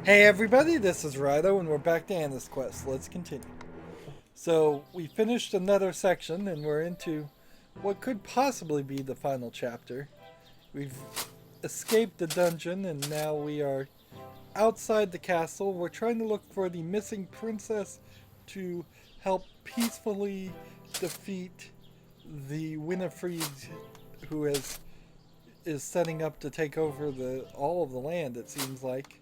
Hey everybody, this is Rydo and we're back to Anna's Quest. Let's continue. So we finished another section and we're into what could possibly be the final chapter. We've escaped the dungeon and now we are outside the castle. We're trying to look for the missing princess to help peacefully defeat the Winifred who is setting up to take over the all of the land, it seems like.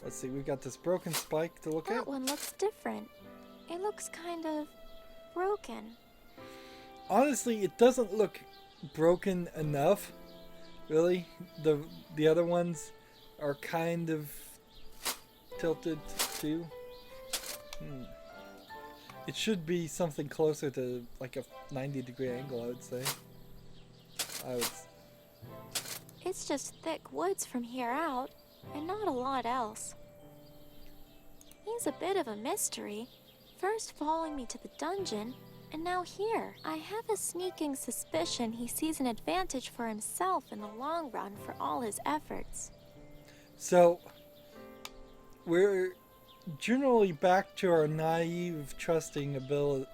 Let's see, we've got this broken spike to look at. That one looks different. It looks kind of broken. Honestly, it doesn't look broken enough. Really, the other ones are kind of tilted too. It should be something closer to like a 90-degree angle, I would say. I would. It's just thick woods from here out, and not a lot else. He's a bit of a mystery. First following me to the dungeon, and now here. I have a sneaking suspicion he sees an advantage for himself in the long run for all his efforts. So, we're generally back to our naive, trusting ability,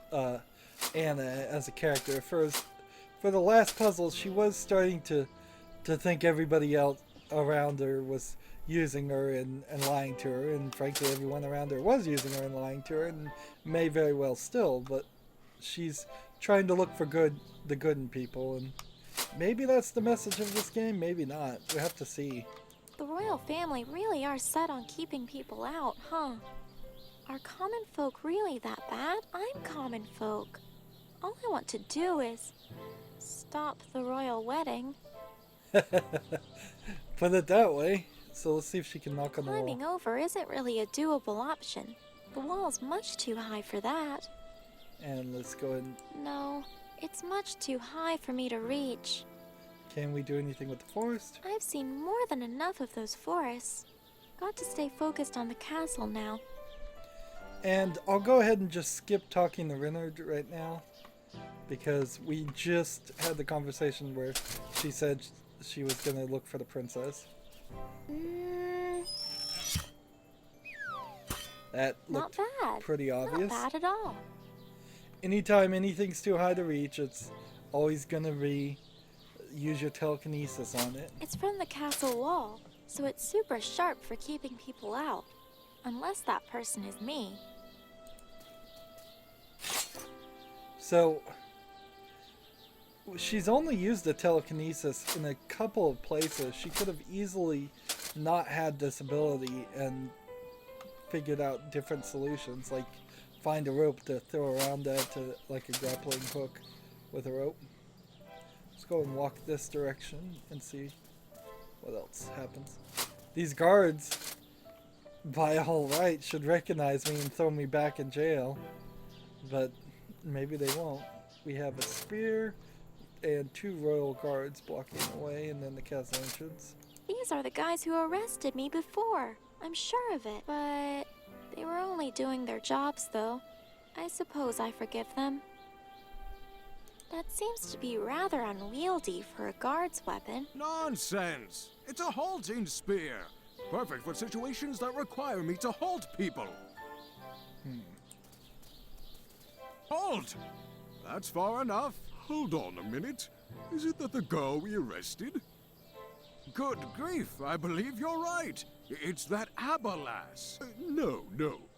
Anna as a character. For the last puzzle, she was starting to think everybody else around her was using her and lying to her, and frankly everyone around her was using her and lying to her, and may very well still, but she's trying to look for the good in people, and maybe that's the message of this game, maybe not. We have to see. The royal family really are set on keeping people out, huh? Are common folk really that bad? I'm common folk. All I want to do is stop the royal wedding. Put it that way. So let's see if she can knock on the wall. Climbing over isn't really a doable option. The wall's much too high for that. And let's go ahead and... No, it's much too high for me to reach. Can we do anything with the forest? I've seen more than enough of those forests. Got to stay focused on the castle now. And I'll go ahead and just skip talking to Reynard right now, because we just had the conversation where she said she was going to look for the princess. That looked pretty obvious. Not bad at all. Anytime anything's too high to reach, it's always going to be use your telekinesis on it. It's from the castle wall, so it's super sharp for keeping people out. Unless that person is me. So, she's only used the telekinesis in a couple of places. She could have easily not had this ability and figured out different solutions, like find a rope to throw around that to like a grappling hook with a rope. Let's go and walk this direction and see what else happens. These guards, by all right, should recognize me and throw me back in jail, but maybe they won't. We have a spear and 2 royal guards blocking the way, and then the castle entrance. These are the guys who arrested me before. I'm sure of it. But they were only doing their jobs, though. I suppose I forgive them. That seems to be rather unwieldy for a guard's weapon. Nonsense! It's a halting spear. Perfect for situations that require me to halt people. Halt! That's far enough. Hold on a minute. Is it that the girl we arrested? Good grief, I believe you're right. It's that Abba lass. No,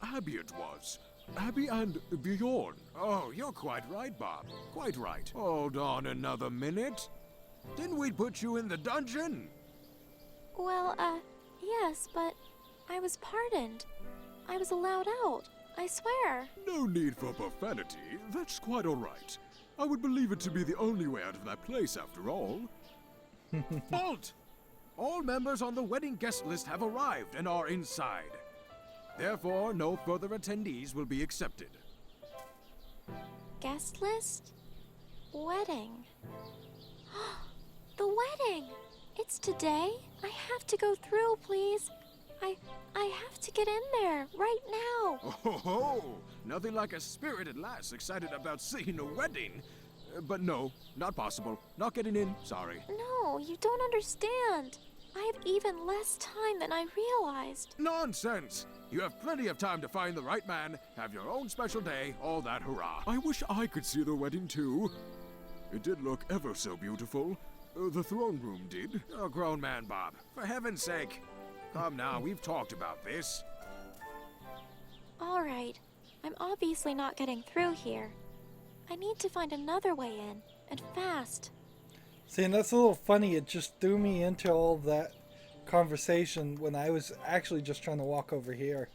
Abby it was. Abby and Bjorn. Oh, you're quite right, Bob. Quite right. Hold on another minute. Didn't we put you in the dungeon? Well, yes, but I was pardoned. I was allowed out. I swear. No need for profanity. That's quite all right. I would believe it to be the only way out of that place, after all. Halt! All members on the wedding guest list have arrived and are inside. Therefore, no further attendees will be accepted. Guest list? Wedding. The wedding! It's today? I have to go through, please. I have to get in there, right now. Oh, nothing like a spirited lass excited about seeing a wedding. But no, not possible. Not getting in, sorry. No, you don't understand. I have even less time than I realized. Nonsense! You have plenty of time to find the right man, have your own special day, all that hurrah. I wish I could see the wedding too. It did look ever so beautiful. The throne room did. You're a grown man, Bob. For heaven's sake. Come now, we've talked about this. All right, I'm obviously not getting through here. I need to find another way in, and fast. See, and that's a little funny. It just threw me into all of that conversation when I was actually just trying to walk over here.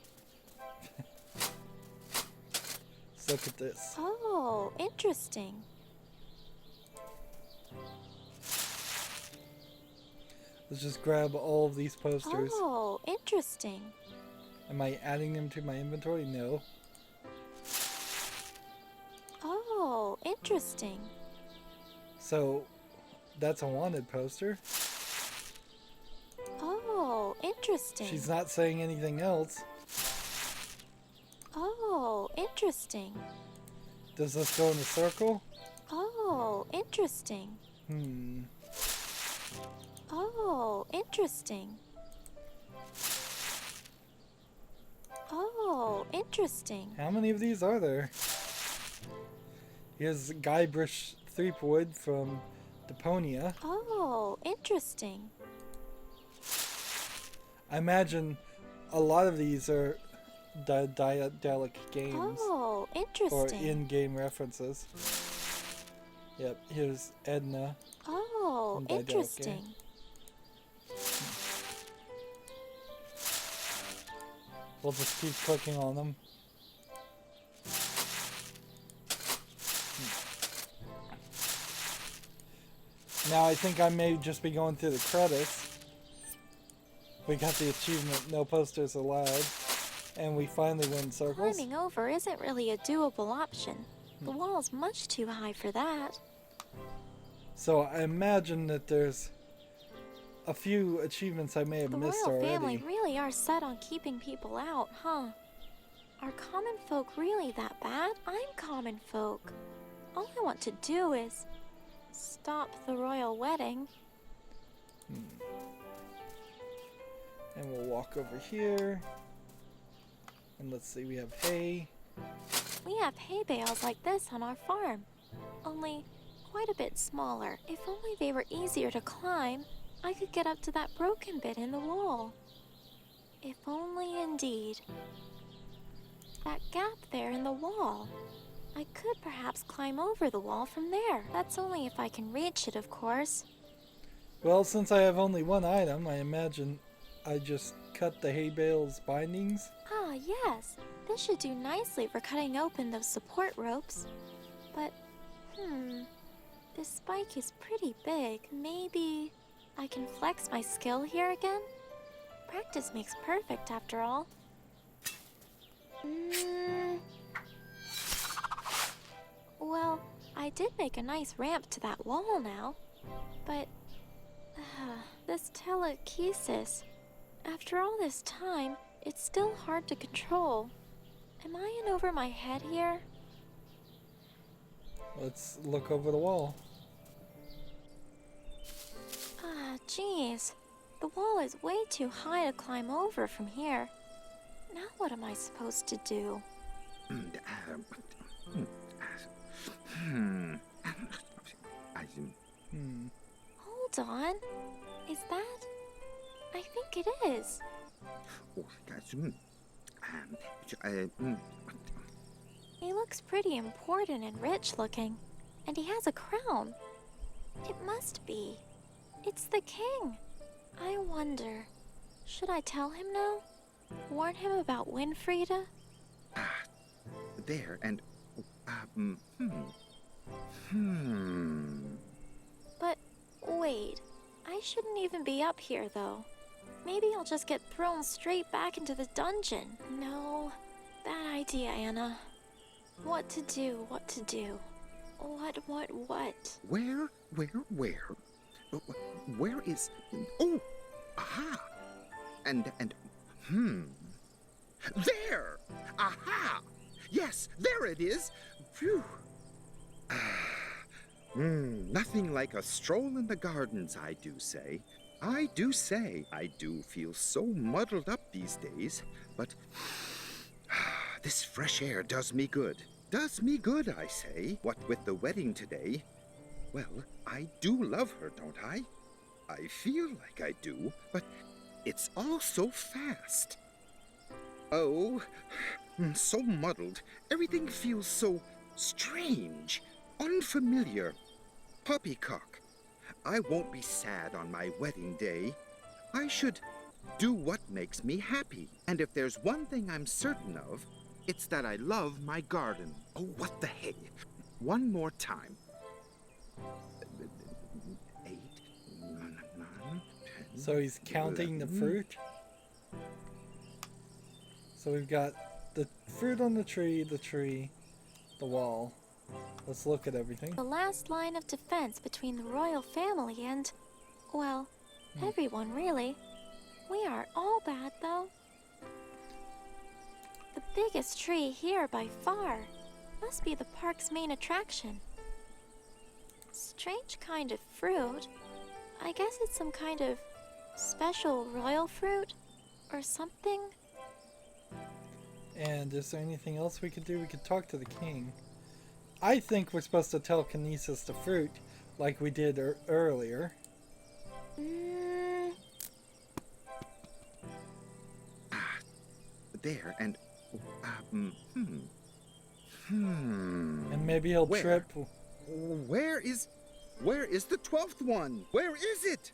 Let's look at this. Oh, interesting. Let's just grab all of these posters. Oh, interesting. Am I adding them to my inventory? No. Oh, interesting. So, that's a wanted poster. Oh, interesting. She's not saying anything else. Oh, interesting. Does this go in a circle? Oh, interesting. Oh, interesting. Oh, interesting. How many of these are there? Here's Guybrush Threepwood from Deponia. Oh, interesting. I imagine a lot of these are Daedalic games. Oh, Or interesting. in-game references. Yep, here's Edna. Oh, from Daedalic interesting. game. We'll just keep clicking on them. Now I think I may just be going through the credits. We got the achievement, no posters allowed. And we finally win circles. Climbing over isn't really a doable option. The wall's much too high for that. So I imagine that there's a few achievements I may have The missed royal already. family really are set on keeping people out, huh? Are common folk really that bad? I'm common folk. All I want to do is stop the royal wedding. And we'll walk over here. And let's see, we have hay. We have hay bales like this on our farm, only quite a bit smaller. If only they were easier to climb, I could get up to that broken bit in the wall. If only indeed. That gap there in the wall. I could perhaps climb over the wall from there. That's only if I can reach it, of course. Well, since I have only one item, I imagine I just cut the hay bale's bindings. Ah, yes. This should do nicely for cutting open those support ropes. But, this spike is pretty big. Maybe I can flex my skill here again? Practice makes perfect, after all. Well, I did make a nice ramp to that wall now. But, this telekinesis, after all this time, it's still hard to control. Am I in over my head here? Let's look over the wall. Ah, jeez. The wall is way too high to climb over from here. Now what am I supposed to do? Hold on. Is that? I think it is. He looks pretty important and rich looking, and he has a crown. It must be. It's the king. I wonder, should I tell him now? Warn him about Winfrieda? There, and... But wait, I shouldn't even be up here though. Maybe I'll just get thrown straight back into the dungeon. No, bad idea, Anna. What to do, what to do? What? Where? Where is... Oh! Aha! And... There! Aha! Yes, there it is! Phew! Nothing like a stroll in the gardens, I do say. I do say I do feel so muddled up these days, but this fresh air does me good. Does me good, I say. What with the wedding today? Well, I do love her, don't I? I feel like I do, but it's all so fast. Oh, I'm so muddled. Everything feels so strange, unfamiliar. Poppycock, I won't be sad on my wedding day. I should do what makes me happy. And if there's one thing I'm certain of, it's that I love my garden. Oh, what the hey. One more time. 8, 9, 10. So he's counting the fruit. So we've got the fruit on the tree, the wall. Let's look at everything. The last line of defense between the royal family and, well, everyone really. We aren't all bad, though. The biggest tree here by far must be the park's main attraction. Strange kind of fruit. I guess it's some kind of special royal fruit or something. And is there anything else we could do? We could talk to the king. I think we're supposed to telekinesis the fruit like we did earlier. There, and And maybe he'll Where? trip. Where is the 12th one? Where is it?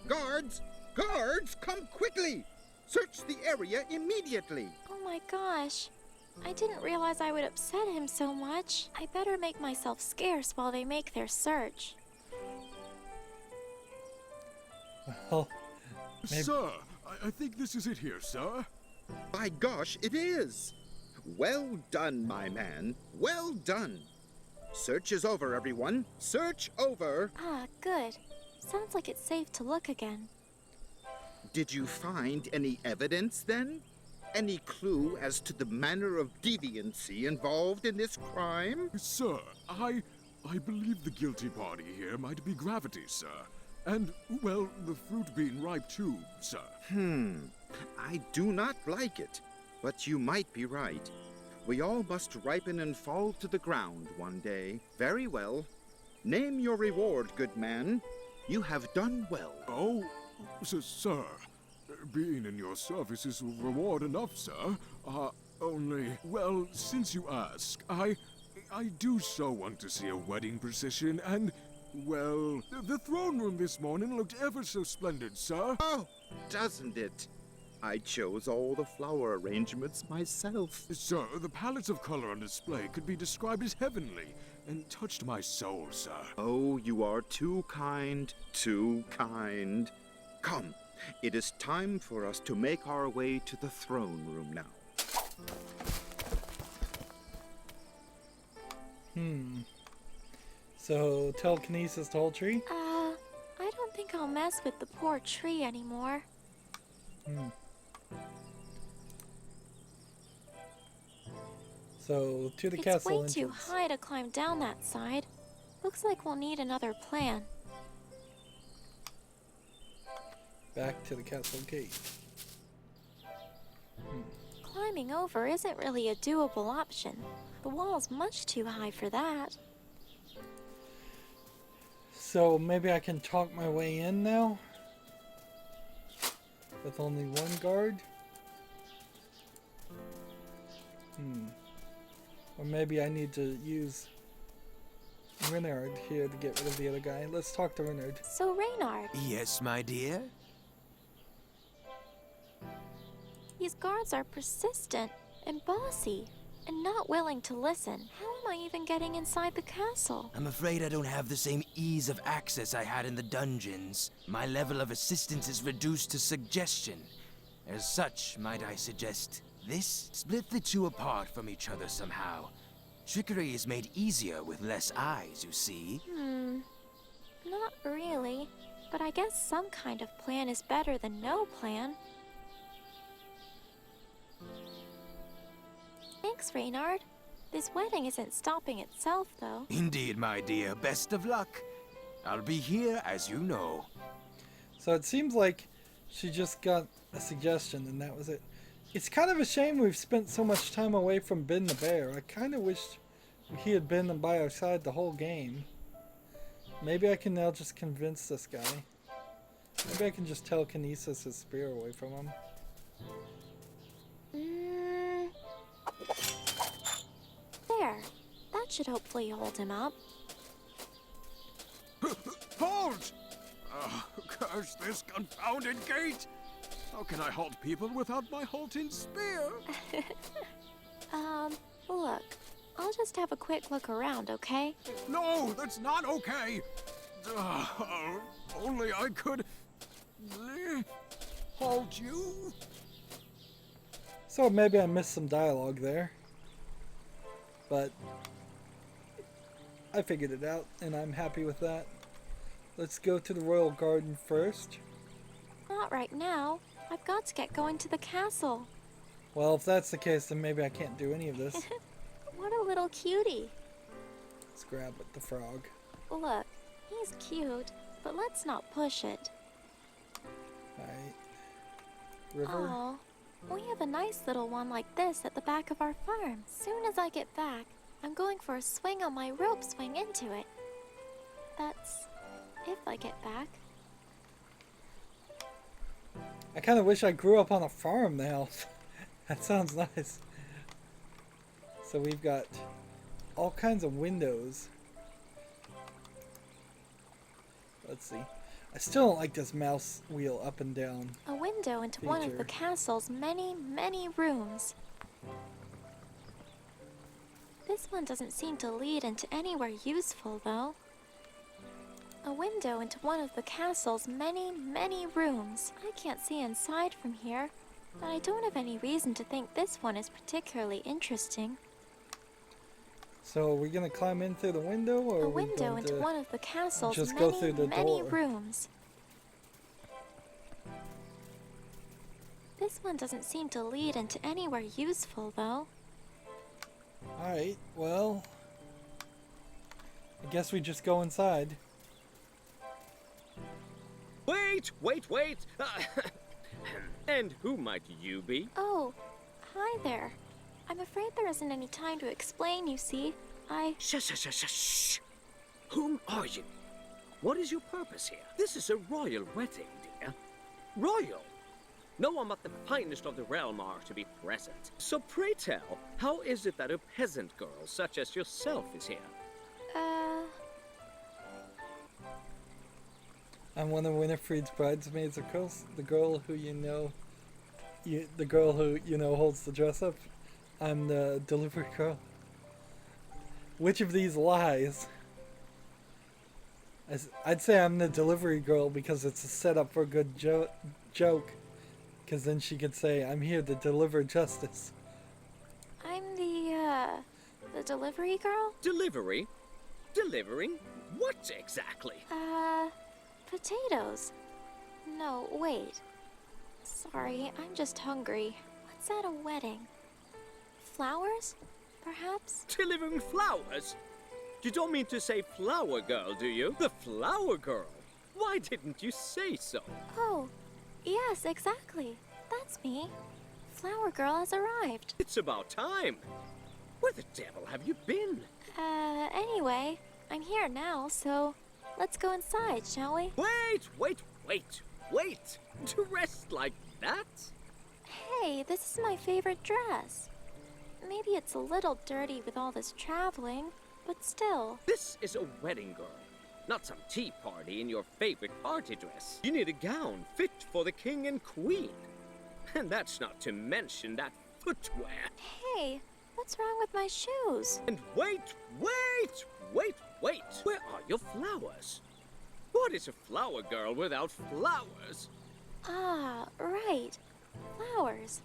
Guards! Guards, come quickly! Search the area immediately! Oh my gosh. I didn't realize I would upset him so much. I better make myself scarce while they make their search. Well, maybe. Sir, I think this is it here, sir. By gosh, it is! Well done, my man. Well done. Search is over, everyone. Search over. Ah, good. Sounds like it's safe to look again. Did you find any evidence, then? Any clue as to the manner of deviancy involved in this crime? Sir, I believe the guilty party here might be gravity, sir. And, well, the fruit being ripe too, sir. I do not like it, but you might be right. We all must ripen and fall to the ground one day. Very well. Name your reward, good man. You have done well. Oh, sir, being in your service is reward enough, sir. Only, well, since you ask, I do so want to see a wedding procession, and, well, the throne room this morning looked ever so splendid, sir. Oh, doesn't it? I chose all the flower arrangements myself. Sir, the palettes of color on display could be described as heavenly, and touched my soul, sir. Oh, you are too kind, too kind. Come, it is time for us to make our way to the throne room now. So telekinesis the whole tree? I don't think I'll mess with the poor tree anymore. So to the It's castle way too entrance. high to climb down that side. Looks like we'll need another plan. Back to the castle gate. Climbing over isn't really a doable option. The wall's much too high for that. So maybe I can talk my way in now? With only one guard? Or maybe I need to use Renard here to get rid of the other guy. Let's talk to Renard. So, Reynard, Yes, my dear? these guards are persistent and bossy and not willing to listen. How am I even getting inside the castle? I'm afraid I don't have the same ease of access I had in the dungeons. My level of assistance is reduced to suggestion. As such, might I suggest this? Split the two apart from each other somehow. Trickery is made easier with less eyes, you see. Not really. But I guess some kind of plan is better than no plan. Thanks, Reynard. This wedding isn't stopping itself, though. Indeed, my dear. Best of luck. I'll be here, as you know. So it seems like she just got a suggestion and that was it. It's kind of a shame we've spent so much time away from Ben the Bear. I kind of wished he had been by our side the whole game. Maybe I can now just convince this guy. Maybe I can just telekinesis his spear away from him. There. That should hopefully hold him up. Halt! Curse this confounded gate! How can I halt people without my halting spear? Look. I'll just have a quick look around, okay? No, that's not okay! Only I could... halt you? So maybe I missed some dialogue there. But I figured it out and I'm happy with that. Let's go to the royal garden first. Not right now. I've got to get going to the castle. Well, if that's the case, then maybe I can't do any of this. What a little cutie. Let's grab the frog. Look, he's cute, but let's not push it. Alright. River. Oh, we have a nice little one like this at the back of our farm. Soon as I get back, I'm going for a swing on my rope swing into it. That's if I get back. I kind of wish I grew up on a farm now. That sounds nice. So we've got all kinds of windows. Let's see. I still don't like this mouse wheel up and down. A window into one of the feature. castle's many, many rooms. This one doesn't seem to lead into anywhere useful, though. A window into one of the castle's many, many rooms. I can't see inside from here, but I don't have any reason to think this one is particularly interesting. So are we gonna climb in through the window, or A are we window going into to one of the castle's just go many, through the many door? rooms. This one doesn't seem to lead into anywhere useful, though. Alright, well, I guess we just go inside. Wait! And who might you be? Oh, hi there. I'm afraid there isn't any time to explain, you see. Shh. Whom are you? What is your purpose here? This is a royal wedding, dear. Royal! No one but the finest of the realm are to be present. So pray tell, how is it that a peasant girl such as yourself is here? I'm one of Winifred's bridesmaids, of course. The girl who the girl who holds the dress up. I'm the delivery girl. Which of these lies? I'd say I'm the delivery girl because it's a setup for a good joke. Because then she could say, I'm here to deliver justice. I'm the delivery girl? Delivery? Delivering? What exactly? Potatoes. No, wait. Sorry, I'm just hungry. What's at a wedding? Flowers? Perhaps? Delivering flowers? You don't mean to say flower girl, do you? The flower girl? Why didn't you say so? Oh, yes, exactly. That's me. Flower girl has arrived. It's about time. Where the devil have you been? Anyway, I'm here now, so let's go inside, shall we? Wait! Dressed like that? Hey, this is my favorite dress. Maybe it's a little dirty with all this traveling, but still. This is a wedding girl, not some tea party in your favorite party dress. You need a gown fit for the king and queen. And that's not to mention that footwear. Hey, what's wrong with my shoes? And wait! Where are your flowers? What is a flower girl without flowers? Ah, right. Flowers.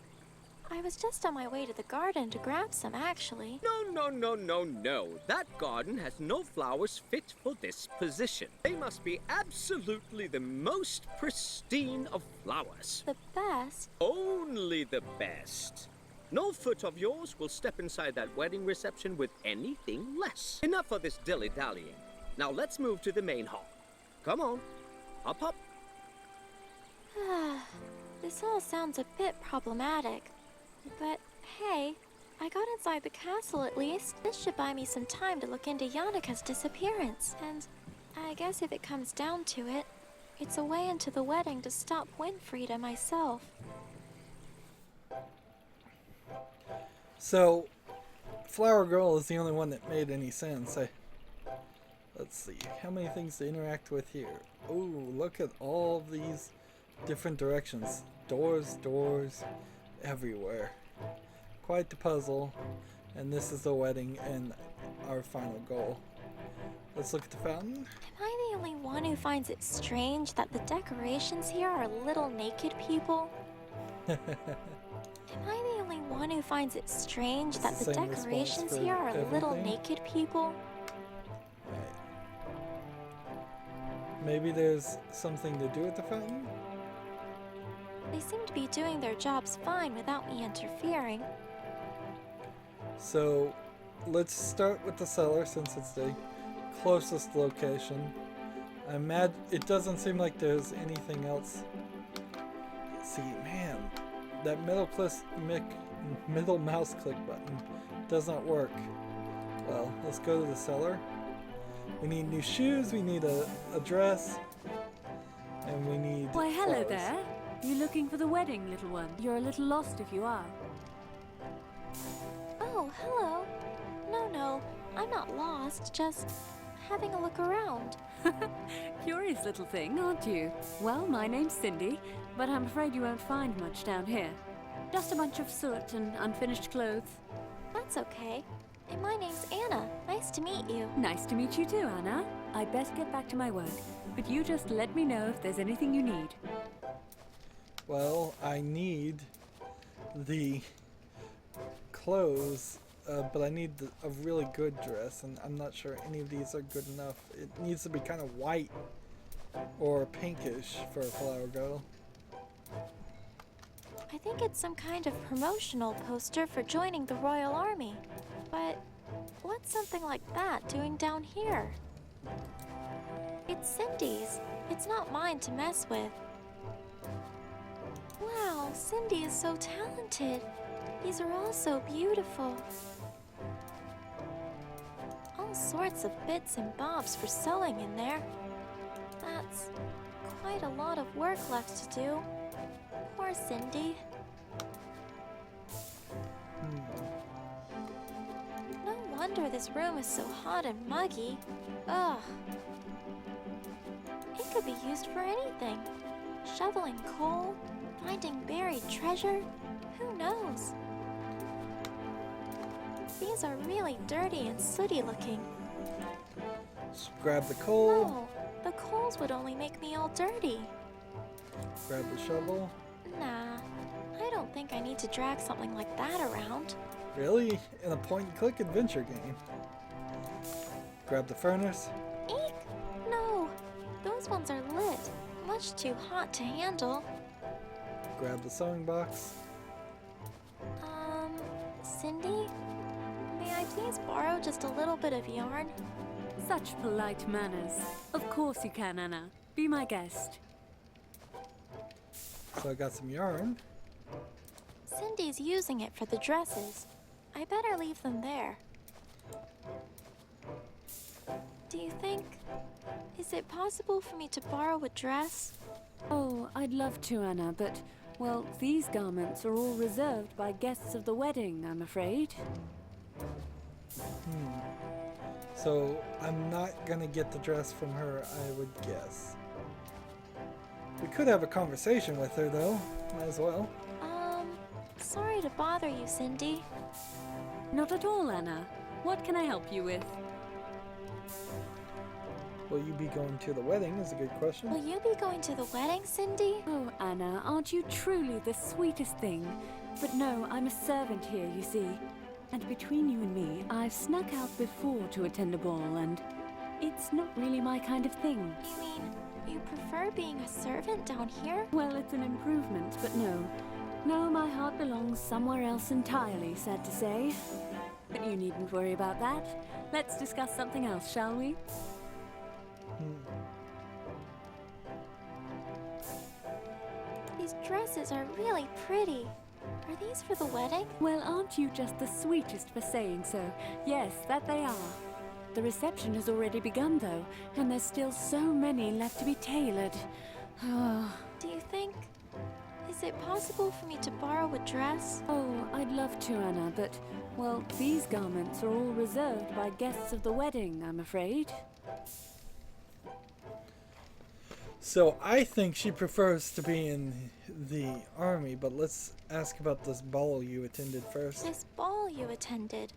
I was just on my way to the garden to grab some, actually. No. That garden has no flowers fit for this position. They must be absolutely the most pristine of flowers. The best? Only the best. No foot of yours will step inside that wedding reception with anything less. Enough of this dilly-dallying. Now let's move to the main hall. Come on. Hop. This all sounds a bit problematic. But hey, I got inside the castle at least. This should buy me some time to look into Yannika's disappearance. And I guess if it comes down to it, it's a way into the wedding to stop Winfrieda myself. So, Flower Girl is the only one that made any sense. Let's see, how many things to interact with here? Oh, look at all these different directions. Doors everywhere. Quite the puzzle. And this is the wedding and our final goal. Let's look at the fountain. Am I the only one who finds it strange that the decorations here are little naked people? Am I the only one who finds it strange It's that the the same response decorations for here are little everything. naked people? Right. Maybe there's something to do with the fountain? They seem to be doing their jobs fine without me interfering. So, let's start with the cellar since it's the closest location. It doesn't seem like there's anything else. See, man, that middle mouse click button does not work. Well, let's go to the cellar. We need new shoes, we need a dress, and we need Why, hello flowers. there. You looking for the wedding, little one? You're a little lost if you are. Oh, hello. No, I'm not lost, just having a look around. Curious little thing, aren't you? Well, my name's Cindy, but I'm afraid you won't find much down here. Just a bunch of soot and unfinished clothes. That's okay. And my name's Anna. Nice to meet you. Nice to meet you too, Anna. I'd best get back to my work, but you just let me know if there's anything you need. Well, I need the clothes, but I need a really good dress, and I'm not sure any of these are good enough. It needs to be kind of white or pinkish for a flower girl. I think it's some kind of promotional poster for joining the Royal Army. But what's something like that doing down here? It's Cindy's. It's not mine to mess with. Wow, Cindy is so talented. These are all so beautiful. All sorts of bits and bobs for sewing in there. That's quite a lot of work left to do. Poor Cindy. No wonder this room is so hot and muggy. Ugh. It could be used for anything. Shoveling coal, finding buried treasure, who knows? These are really dirty and sooty looking. Just grab the coal, No, the coals would only make me all dirty. grab the shovel. Nah, I don't think I need to drag something like that around. Really? In a point-and-click adventure game. Grab the furnace. Eek! No, those ones are lit. Much too hot to handle. Grab the sewing box. Cindy? May I please borrow just a little bit of yarn? Such polite manners. Of course you can, Anna. Be my guest. So I got some yarn. Cindy's using it for the dresses. I better leave them there. Do you think... Is it possible for me to borrow a dress? Oh, I'd love to, Anna, but, well, these garments are all reserved by guests of the wedding, I'm afraid. So I'm not gonna get the dress from her, I would guess. We could have a conversation with her though. Might as well. Sorry to bother you, Cindy. Not at all, Anna. What can I help you with? Will you be going to the wedding is a good question. Will you be going to the wedding, Cindy? Oh, Anna, aren't you truly the sweetest thing? But no, I'm a servant here, you see. And between you and me, I've snuck out before to attend a ball, and it's not really my kind of thing. You mean you prefer being a servant down here? Well, it's an improvement, but no. No, my heart belongs somewhere else entirely, sad to say. But you needn't worry about that. Let's discuss something else, shall we? These dresses are really pretty. Are these for the wedding? Well, aren't you just the sweetest for saying so? Yes, that they are. The reception has already begun, though, and there's still so many left to be tailored. Do you think... Is it possible for me to borrow a dress? Oh, I'd love to, Anna, but, well, these garments are all reserved by guests of the wedding, I'm afraid. So I think she prefers to be in the army, but let's ask about this ball you attended first. This ball you attended.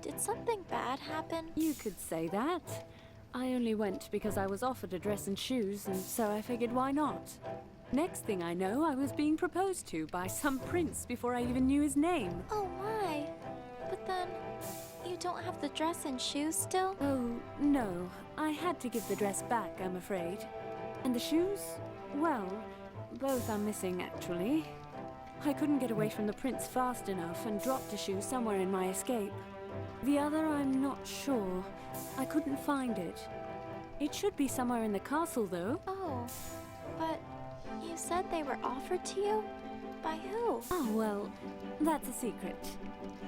Did something bad happen? You could say that. I only went because I was offered a dress and shoes, and so I figured why not? Next thing I know, I was being proposed to by some prince before I even knew his name. Oh my. But then, you don't have the dress and shoes still? Oh, no. I had to give the dress back, I'm afraid. And the shoes? Well, both are missing, actually. I couldn't get away from the prince fast enough and dropped a shoe somewhere in my escape. The other, I'm not sure. I couldn't find it. It should be somewhere in the castle, though. Oh, but you said they were offered to you? By who? Oh, well, that's a secret.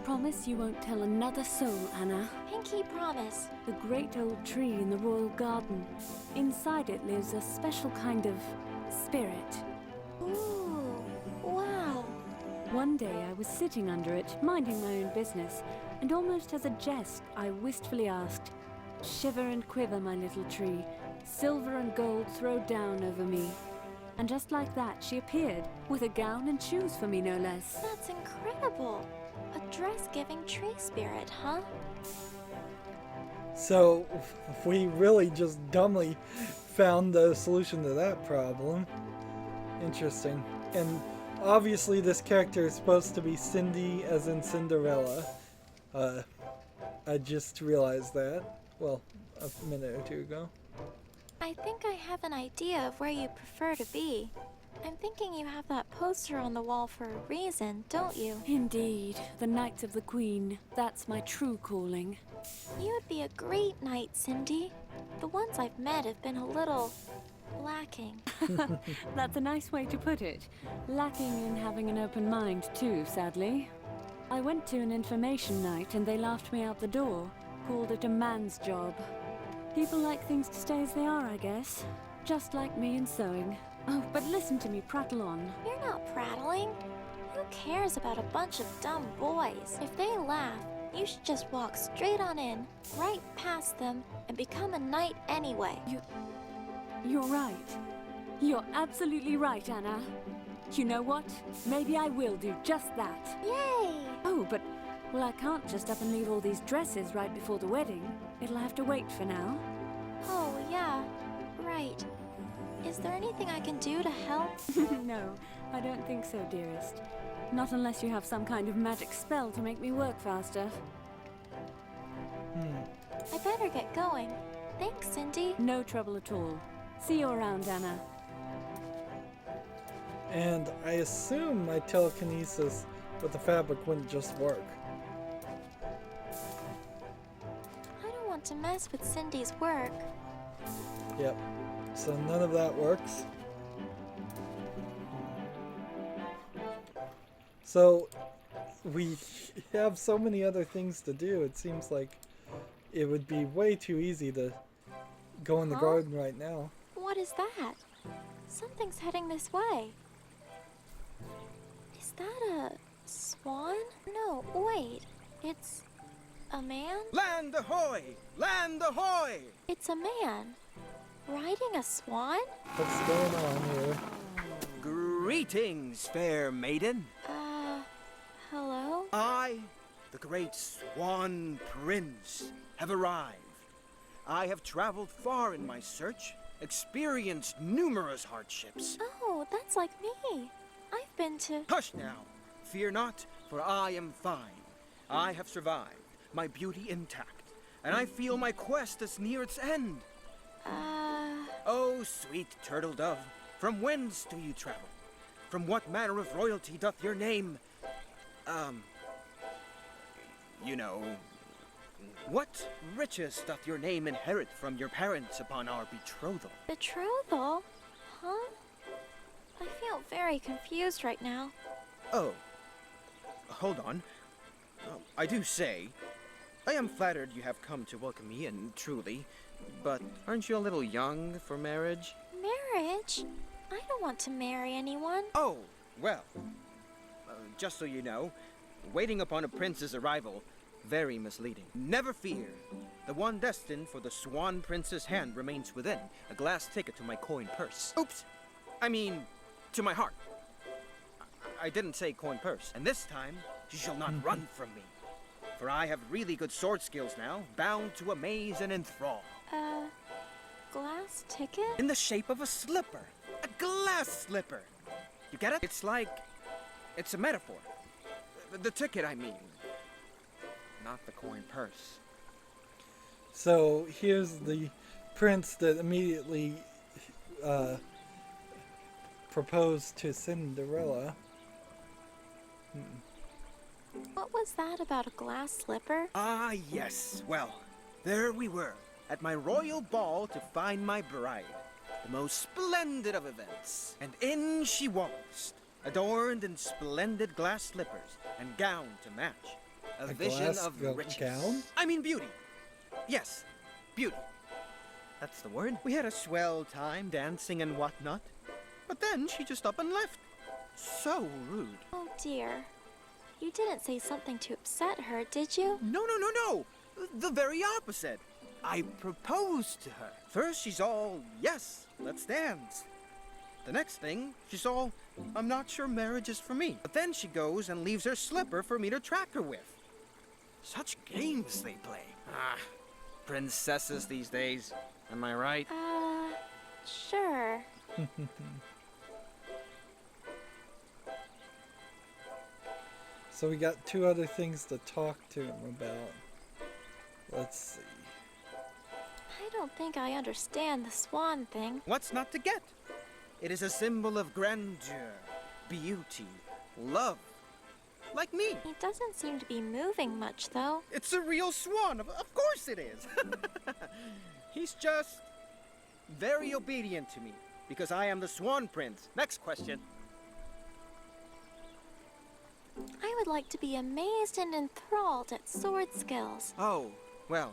Promise you won't tell another soul, Anna. Pinky promise. The great old tree in the royal garden. Inside it lives a special kind of spirit. Ooh, wow. One day I was sitting under it, minding my own business, and almost as a jest, I wistfully asked, "Shiver and quiver, my little tree. Silver and gold throw down over me." And just like that, she appeared, with a gown and shoes for me, no less. That's incredible. A dress-giving tree spirit, huh? So we really just dumbly found the solution to that problem. Interesting. And obviously this character is supposed to be Cindy, as in Cinderella. I just realized that, well, a minute or two ago. I think I have an idea of where you prefer to be. I'm thinking you have that poster on the wall for a reason, don't you? Indeed, the Knights of the Queen. That's my true calling. You'd be a great knight, Cindy. The ones I've met have been a little... lacking. That's a nice way to put it. Lacking in having an open mind, too, sadly. I went to an information night and they laughed me out the door. Called it a man's job. People like things to stay as they are, I guess. Just like me in sewing. Oh, but listen to me prattle on. You're not prattling. Who cares about a bunch of dumb boys? If they laugh, you should just walk straight on in, right past them, and become a knight anyway. You're right. You're absolutely right, Anna. You know what? Maybe I will do just that. Yay! Oh, but, well, I can't just up and leave all these dresses right before the wedding. It'll have to wait for now. Oh, yeah. Right. Is there anything I can do to help? No, I don't think so, dearest. Not unless you have some kind of magic spell to make me work faster. I better get going. Thanks, Cindy. No trouble at all. See you around, Anna. And I assume my telekinesis with the fabric wouldn't just work. I don't want to mess with Cindy's work. Yep. So none of that works. So we have so many other things to do. It seems like it would be way too easy to go in the garden right now. What is that? Something's heading this way. Is that a swan? No, wait. It's a man? Land ahoy! Land ahoy! It's a man. Riding a swan? What's going on here? Greetings, fair maiden. Hello? I, the great Swan Prince, have arrived. I have traveled far in my search, experienced numerous hardships. Oh, that's like me. I've been to... Hush now! Fear not, for I am fine. I have survived, my beauty intact, and I feel my quest is near its end. Oh, sweet turtle dove, from whence do you travel? From what manner of royalty doth your name... you know... What riches doth your name inherit from your parents upon our betrothal? Betrothal? Huh? I feel very confused right now. Oh, hold on. I do say, I am flattered you have come to welcome me in, truly. But aren't you a little young for marriage? Marriage? I don't want to marry anyone. Oh, well. Just so you know, waiting upon a prince's arrival, very misleading. Never fear. The one destined for the Swan Prince's hand remains within, a glass ticket to my coin purse. Oops! I mean, to my heart. I didn't say coin purse. And this time, she shall not run from me. For I have really good sword skills now, bound to amaze and enthrall. Glass ticket? In the shape of a slipper. A glass slipper. You get it? It's like... it's a metaphor. The ticket, I mean. Not the coin purse. So here's the prince that immediately proposed to Cinderella. What was that about a glass slipper? Ah, yes. Well, there we were, at my royal ball to find my bride. The most splendid of events. And in she waltzed, adorned in splendid glass slippers and gown to match. A vision glass of riches. gown? I mean beauty. Yes, beauty. That's the word. We had a swell time dancing and whatnot. But then she just up and left. So rude. Oh dear. You didn't say something to upset her, did you? No. The very opposite. I proposed to her. First, she's all, yes, let's dance. The next thing, she's all, I'm not sure marriage is for me. But then she goes and leaves her slipper for me to track her with. Such games they play. Ah, princesses these days. Am I right? Sure. So we got two other things to talk to him about. Let's see. I don't think I understand the swan thing. What's not to get? It is a symbol of grandeur, beauty, love. Like me. He doesn't seem to be moving much, though. It's a real swan. Of course it is. He's just very obedient to me because I am the Swan Prince. Next question. I would like to be amazed and enthralled at sword skills. Oh, well,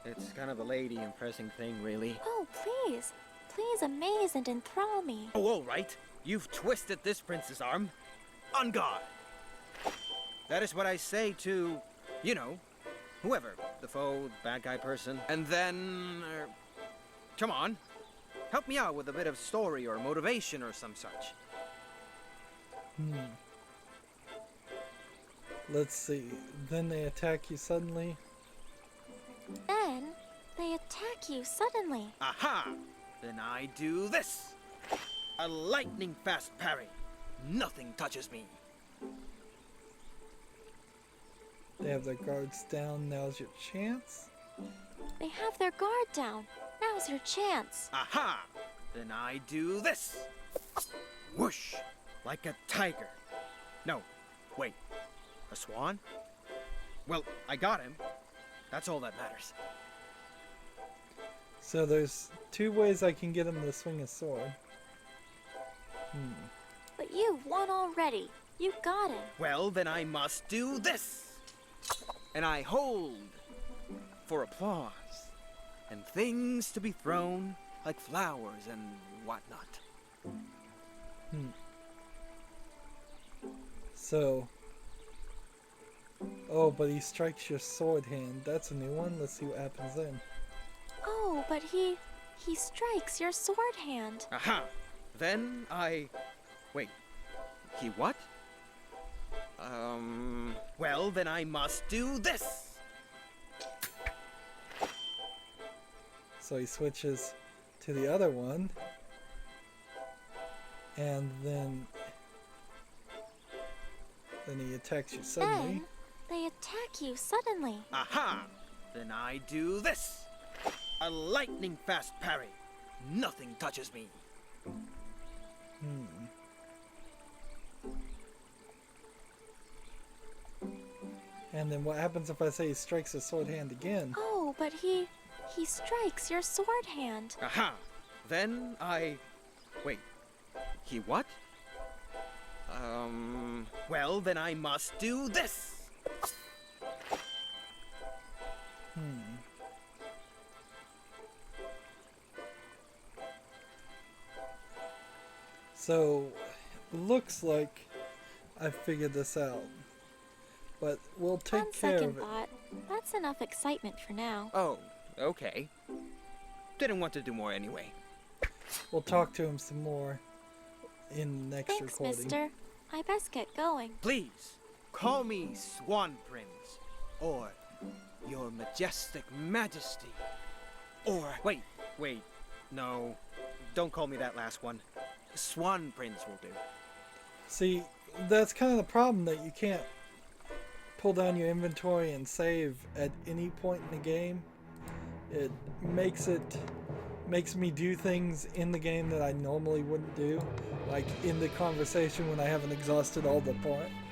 it's kind of a lady impressing thing, really. Oh, please. Please amaze and enthrall me. Oh, all right. You've twisted this prince's arm. On guard. That is what I say to, you know, whoever. The foe, the bad guy person. And then, come on. Help me out with a bit of story or motivation or some such. Let's see. Then they attack you suddenly. Then they attack you suddenly. Aha! Then I do this. A lightning fast parry. Nothing touches me. They have their guards down. Now's your chance. They have their guard down. Now's your chance. Aha! Then I do this. Whoosh! Like a tiger. No, wait. A swan? Well, I got him. That's all that matters. So there's two ways I can get him to swing a sword. But you've won already. You got him. Well, then I must do this. And I hold for applause and things to be thrown like flowers and whatnot. So... oh, but he strikes your sword hand. That's a new one. Let's see what happens then. Oh, but he strikes your sword hand. Aha! Then I... wait. He what? Well, then I must do this. So he switches to the other one. And then he attacks you suddenly. Then they attack you suddenly. Aha! Then I do this. A lightning fast parry. Nothing touches me. And then what happens if I say he strikes his sword hand again? Oh, but he strikes your sword hand. Aha! Then I... wait. He what? Well, then I must do this. So, looks like I figured this out. But we'll take On care second of it. thought, that's enough excitement for now. Oh, okay. Didn't want to do more anyway. We'll talk to him some more in the next Thanks, recording. mister. I best get going. Please, call me Swan Prince, or Your Majestic Majesty, or... Wait, no. Don't call me that last one. Swan Prince will do. See, that's kind of the problem, that you can't pull down your inventory and save at any point in the game. It makes me do things in the game that I normally wouldn't do, like in the conversation when I haven't exhausted all the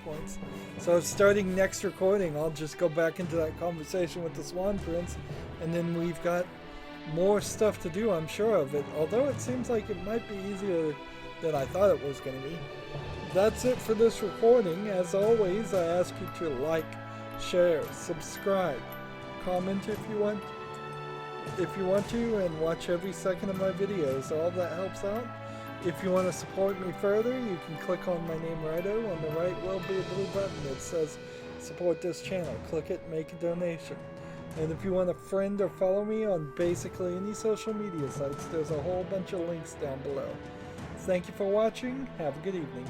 points. So starting next recording, I'll just go back into that conversation with the Swan Prince, and then we've got more stuff to do, I'm sure of it, although it seems like it might be easier than I thought it was going to be. That's it for this recording. As always, I ask you to like, share, subscribe, comment if you want to, and watch every second of my videos. All that helps out. If you want to support me further, you can click on my name Rydo. On the right will be a little button that says support this channel. Click it, make a donation. And if you want to friend or follow me on basically any social media sites, there's a whole bunch of links down below. Thank you for watching. Have a good evening.